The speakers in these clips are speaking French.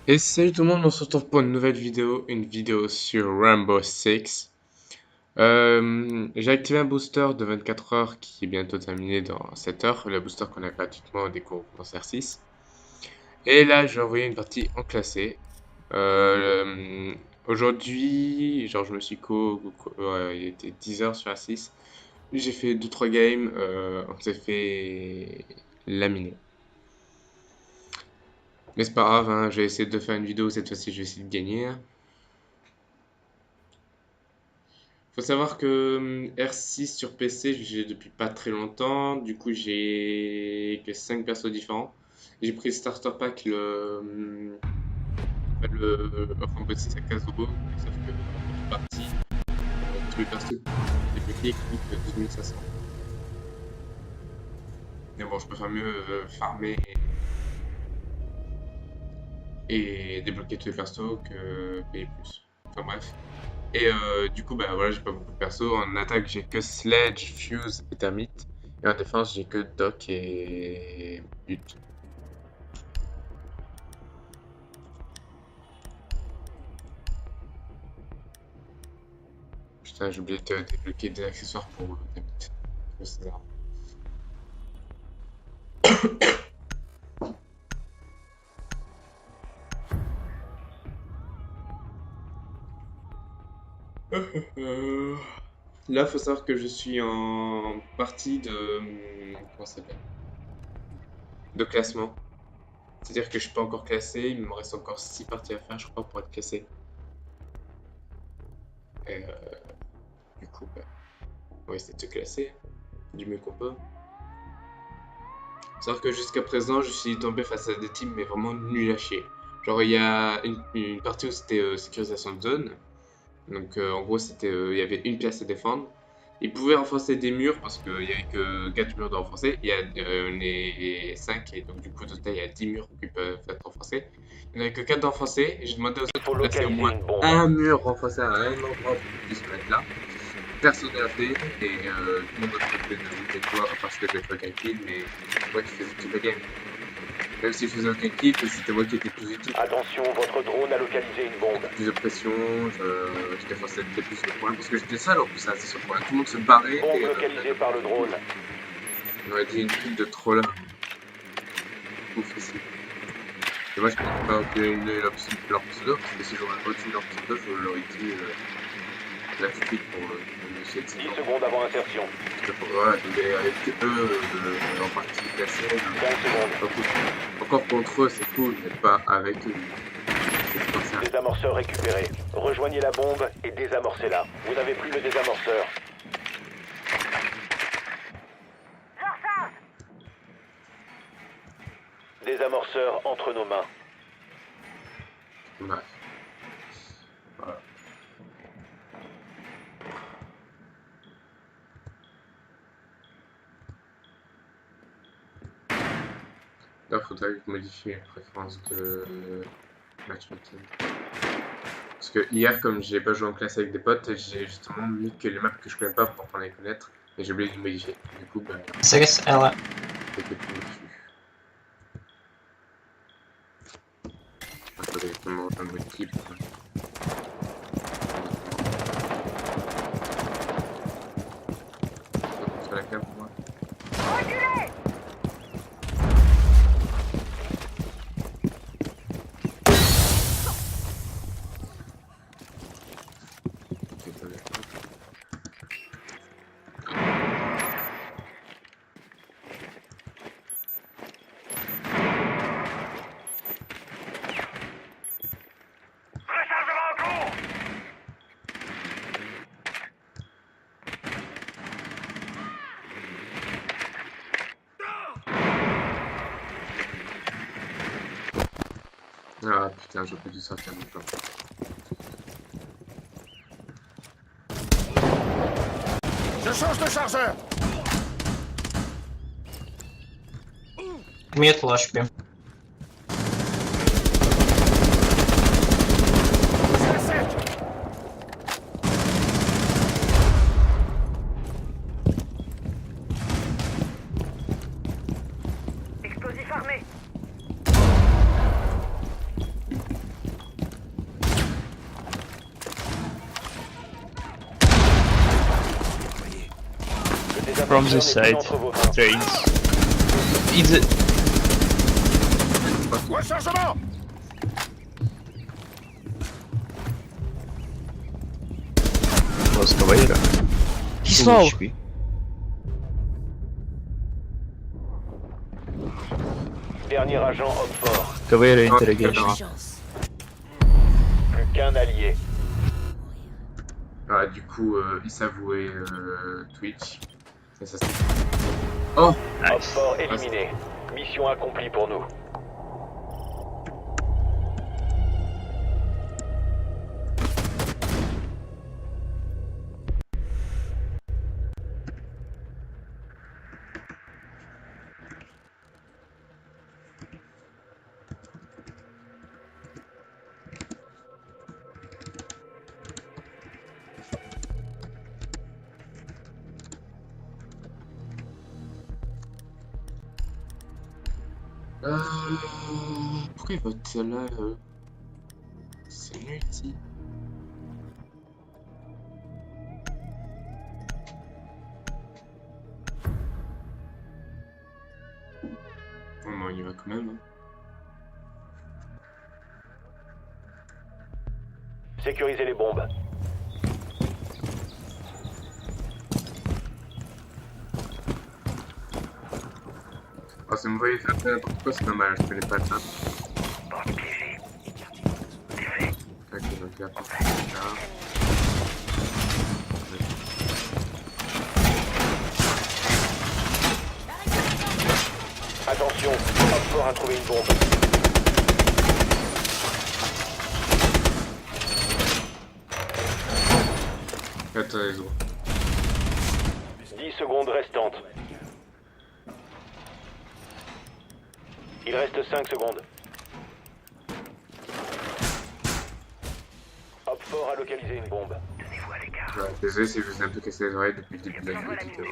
Et salut tout le monde, on se retrouve pour une vidéo sur Rainbow Six. J'ai activé un booster de 24 heures qui est bientôt terminé dans 7 heures, le booster qu'on a gratuitement au décours au Concert 6. Et là, j'ai envoyé une partie en classé. Aujourd'hui, genre je me suis il était 10 heures sur la 6. J'ai fait deux trois games, on s'est fait laminer. Mais c'est pas grave, hein, je vais essayer de faire une vidéo cette fois-ci, je vais essayer de gagner. Faut savoir que R6 sur PC, j'ai depuis pas très longtemps. Du coup, j'ai que 5 persos différents. J'ai pris le starter pack, enfin, bah, c'est à 15 euros. Sauf que en contrepartie, tous les persos débloqués coûtent 12 500. Mais bon, je préfère mieux farmer et débloquer tous les persos que payer plus. Enfin bref. Et du coup, bah voilà, j'ai pas beaucoup de persos. En attaque, j'ai que Sledge, Fuse et Termite. Et en défense, j'ai que Doc et But. Putain, j'ai oublié de débloquer des accessoires pour Termite. C'est ça. Là, faut savoir que je suis en partie de. Comment ça s'appelle? De classement. C'est-à-dire que je suis pas encore classé, il me reste encore 6 parties à faire, je crois, pour être classé. Et du coup, bah, on va essayer de se classer du mieux qu'on peut. Sauf que jusqu'à présent, je suis tombé face à des teams, mais vraiment nuls à chier. Genre, il y a une partie où c'était sécurisation de zone. Donc, en gros, il y avait une pièce à défendre. Ils pouvaient renforcer des murs parce qu'il n'y avait que 4 murs de renforcer. Il y a les 5, et donc du coup, au total, il y a 10 murs qui peuvent être renforcés. Il n'y en avait que 4 d'enfoncés. Et j'ai demandé aux Il autres faut de placer au localiser moins une bombe. un mur renforcé à un endroit pour qu'ils puissent se mettre là. Personne n'a fait, et tout le monde a fait de rouler toi parce que j'ai fait aucun kill, mais moi qui faisais toute la game. Même si je faisais aucun kill, c'était moi qui étais plus utile. Attention, votre drone a localisé une bombe. Plus de pression, je défonçais peut-être plus de points parce que j'étais seul en plus à ce point. Tout le monde se barrait. Bombe Et, localisée par le drone. on aurait dit une pile de troll. Ouf ici. Et moi je pensais pas que leur pseudo, parce que si j'aurais retenu leur pseudo, je l'aurais dit là tout de suite pour essayer de 10 s'étendre. secondes avant insertion. Voilà, donc avec eux en partie classés. 15 secondes. Encore contre eux, c'est cool, mais pas avec eux. C'est comme ça. Désamorceur récupéré. Rejoignez la bombe et désamorcez-la. Vous n'avez plus le désamorceur. Désamorceur entre nos mains. Bref. Voilà. Là, faudrait que je modifie mes préférences de matchmaking. Parce que hier, comme j'ai pas joué en classe avec des potes, j'ai justement mis que les maps que je connais pas pour apprendre à les connaître. Et j'ai oublié de les modifier. Du coup, bah, Six Ella. c'était plus dessus. Il faudrait vraiment un mode clip. Sur la cave, moi. Ok, ça va. Ah putain, j'aurais pas dû sortir mon plan. Je change de chargeur. Mute ложки. C'est sec. Explosif armé. from this side. Entre vos mains. There is. It's a... Rechargement! Was Caveira. He's low! HP. Dernier agent homme fort. Caveira interrogation. Plus qu'un allié. Ah, du coup, il s'avouait Twitch. Ça. Oh! Homme Nice. fort éliminé. Mission accomplie pour nous. Pourquoi il vote celle-là C'est multi. Oh non, il y va quand même. Hein. Sécurisez les bombes. Oh, c'est me voyez faire n'importe quoi, c'est dommage, je connais pas ça. Ok, donc là, Attention, homme fort a trouvé une bombe. Attends, les autres. 10 secondes restantes. Il reste 5 secondes. Homme fort a localisé une bombe. Ouais, désolé si je vous ai un peu cassé les oreilles depuis le début de la vidéo.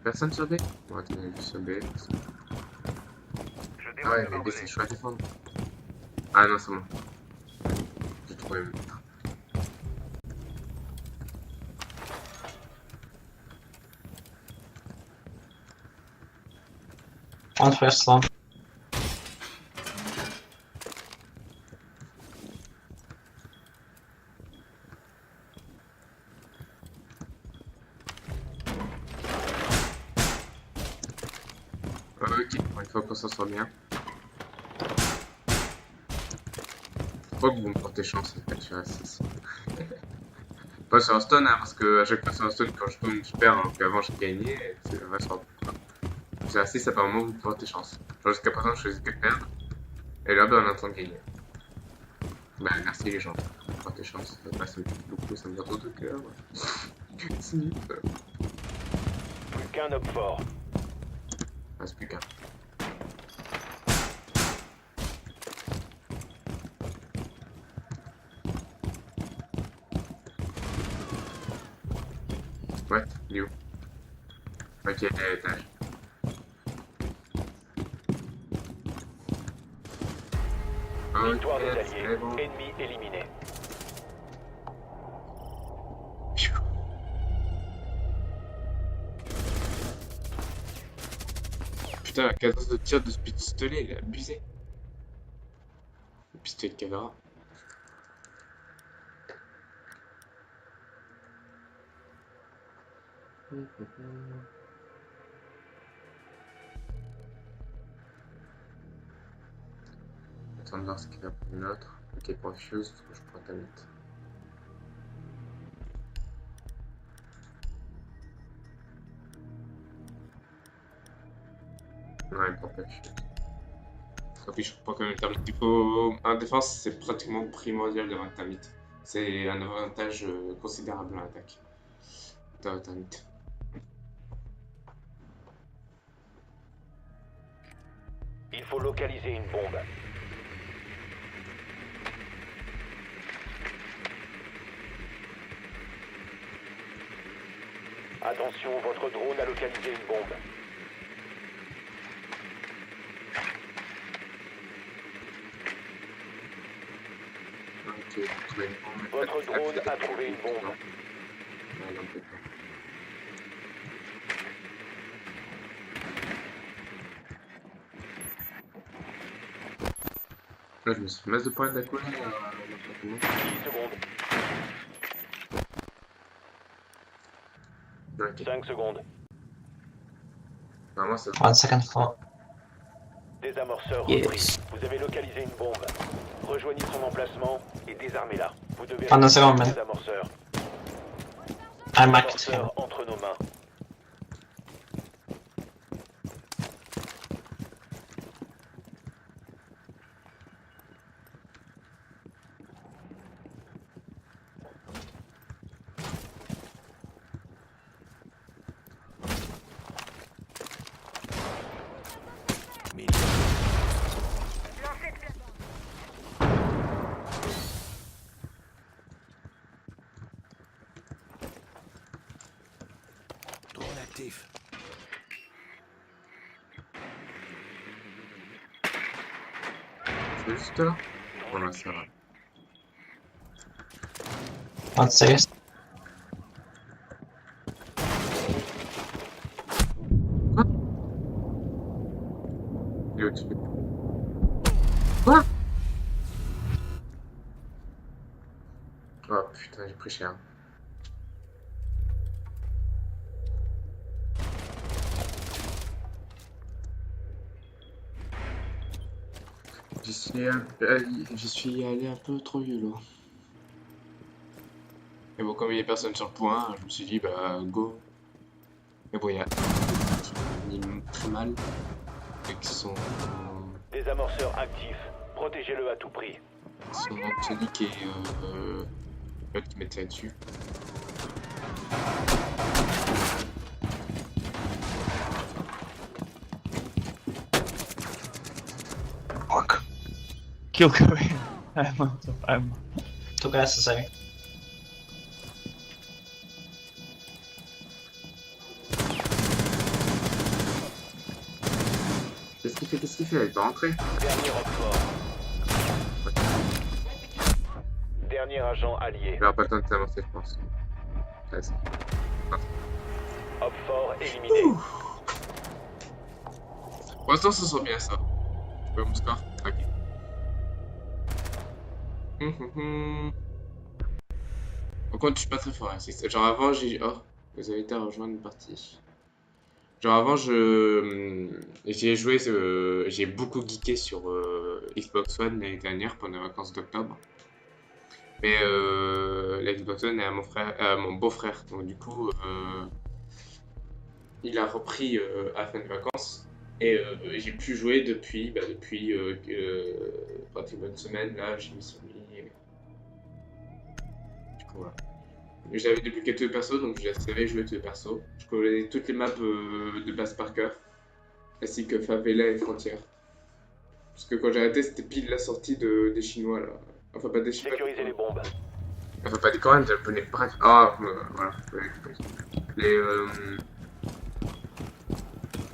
Personne sur B? Bon, attendez, juste sur B. Ah ouais, mais B c'est chaud à défendre. Ah non, c'est bon. J'ai trouvé. On first one. Ok, bon, il faut qu'on s'en soit bien. Faut que vous me portez chance en fait, je suis à 6. Pas sur un stun, hein, parce que à chaque fois sur un stun, quand je tourne, je perds, alors qu'avant je gagnais, et c'est va sur je suis à 6, apparemment vous me portez chance. Genre jusqu'à présent, je faisais que perdre, et là, ben, on est en train de gagner. Bah, merci les gens, vous me portez chance. Bah, ça me touche beaucoup, ça me donne trop de cœur. C'est nul. Plus qu'un homme fort. Ah, c'est plus qu'un. What? Il est où? Ok, il est à l'étage. Victoire des Ok, alliés. c'est bon. Ennemi éliminé. Putain, la cadence de tir de ce pistolet, il est abusé. Le pistolet de caméra. Attends de voir ce qu'il a pour l'autre. Ok, pour Fuse, faut que je prends ta mythe. Ouais, il prend pas Fuse. Tant pis, je prends quand même une termite. Il faut... En défense, c'est pratiquement primordial d'avoir une termite. C'est un avantage considérable en attaque. D'avoir une termite. Il faut localiser une bombe. Attention, votre drone a localisé une bombe. trouver une bombe. Votre drone a trouvé une bombe. Ouais, non, peut-être pas. Là, je me suis fait masse de points d'un coup là. 10 secondes. Ok. 5 secondes. Normalement, ça 1 second floor. Désamorceur Yes. repris. Vous avez localisé une bombe. Rejoignez son emplacement et désarmez-la. Vous devez Pendant récupérer seconde, le man. désamorceur. I marked him. Désamorceur entre nos mains. Drone actif. c'est juste là. Voilà, ça va. 1 second. Il est au-dessus. Quoi? Oh putain, j'ai pris cher. J'y suis allé un peu trop yolo. Mais bon, comme il y a personne sur le point, je me suis dit, bah, go. Mais bon, il y a très mal. Avec son Désamorceur actif. Protégez-le à tout prix. Anthony et l'autre qui mettait là-dessus. Fuck. Kill Korean. I'm out of ammo. 2 guys necessary. Qu'est-ce qu'il fait? Il va rentrer. Dernier Roquefort. Dernier agent allié. Il aura pas le temps de s'avancer, je pense. Ouais, c'est- Hop fort éliminé. Pour l'instant, ça sent bien ça. Mon score. Ok. Par contre, je suis pas très fort. Hein. Genre avant, j'ai. Oh, vous avez été à rejoindre une partie. Genre avant, j'ai joué, j'ai beaucoup geeké sur Xbox One l'année dernière pendant les vacances d'octobre. Mais la Xbox One est à mon beau-frère. Donc du coup, il a repris à la fin des vacances. Et j'ai pu jouer depuis pratiquement une semaine. Là, j'ai mis sur lui. Du coup, voilà. J'avais débloqué tous les persos, donc je savais jouer tous les persos. Je connais toutes les maps de base par cœur, ainsi que Favela et Frontières. Parce que quand j'ai arrêté, c'était pile la sortie des Chinois là. Enfin, pas des Chinois. Sécurisez les bombes. Enfin, pas des Coréens, des Japonais. Bref. Ah, voilà.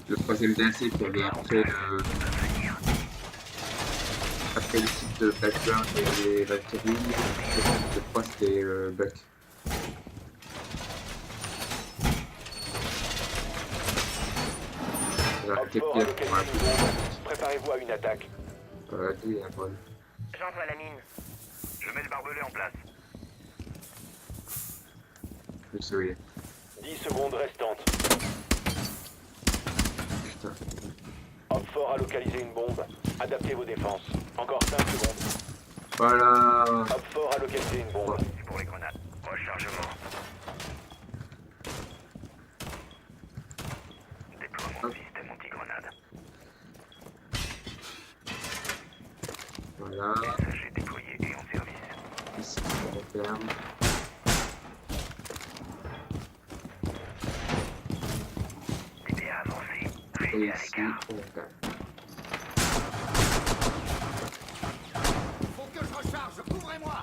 Le troisième DLC qu'il y avait après le site de Blackburn et les Valkyries. Je crois que c'était Buck. Hop fort a localisé une bombe. Préparez-vous à une attaque. D'où il y a un problème. J'envoie la mine. Je mets le barbelé en place. Je sais où il est. 10 secondes restantes. Putain. Hop fort a localisé une bombe. Adaptez vos défenses. Encore 5 secondes. Voilà. Hop fort a localisé une bombe. C'est pour les grenades. Rechargement. Déploiement de système anti-grenade. Voilà. Messager déployé et en service. Ici, on referme. DPA avancé. Et Restez à ici, l'écart. on referme. Faut que je recharge. Couvrez-moi.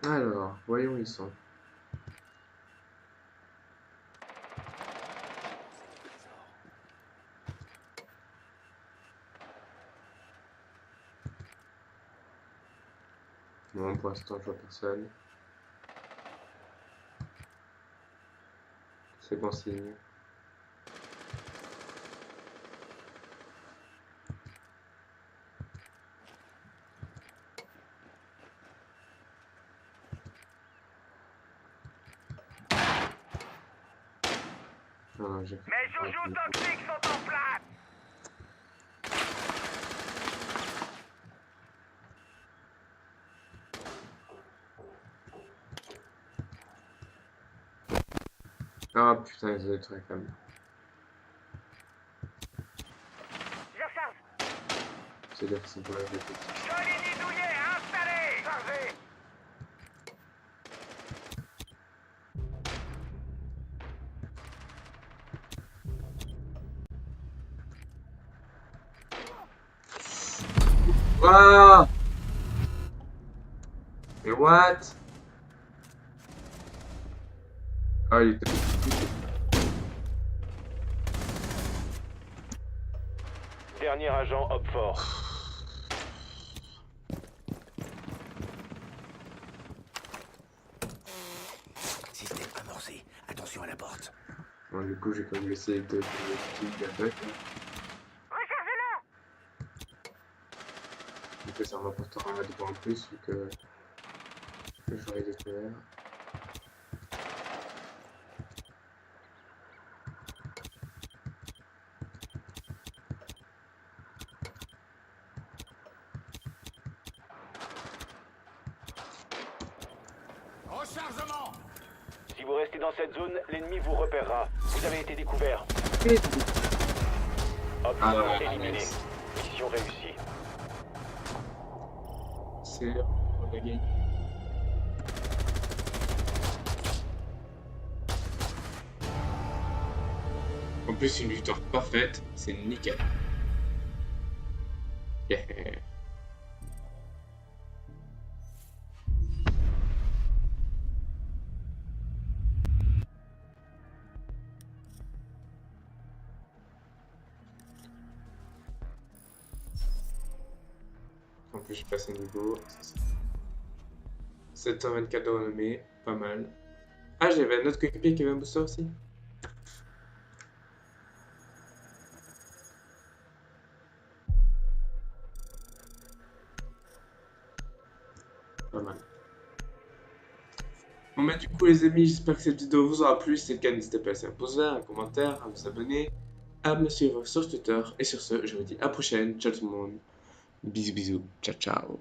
Alors, voyons où ils sont. Non, pour l'instant, je vois personne. C'est bon signe. Non, non, j'ai Mes joujoux toxiques sont en place. Ah putain, ils ont des trucs quand même. Je recharge. C'est-à-dire qu'ils sont pas là, les petits. Coligny douillet installé. Chargé. Ah! Mais what? Ah, il était... Dernier agent, hop fort. Système amorcé. Attention à la porte. Bon, du coup, j'ai quand même essayé de tuer avec. Rechargez-le. Du coup, ça m'apportera un dépôt en plus, vu que j'aurai découvert. Rechargement. Si vous restez dans cette zone, l'ennemi vous repérera. Vous avez été découvert. Hop Ah, fort ouais, éliminé. nice. Mission réussie. C'est on a gagné. En plus, une victoire parfaite, c'est nickel. Yeah. En plus, j'ai passé un niveau. 724 de renommée, pas mal. Ah, j'avais un autre coéquipier qui avait un booster aussi. Pas mal. Bon bah du coup les amis, j'espère que cette vidéo vous aura plu. Si c'est le cas, n'hésitez pas à laisser un pouce vert, un commentaire, à vous abonner, à me suivre sur Twitter. Et sur ce, je vous dis à la prochaine. Ciao tout le monde. Bisous bisous. Ciao ciao.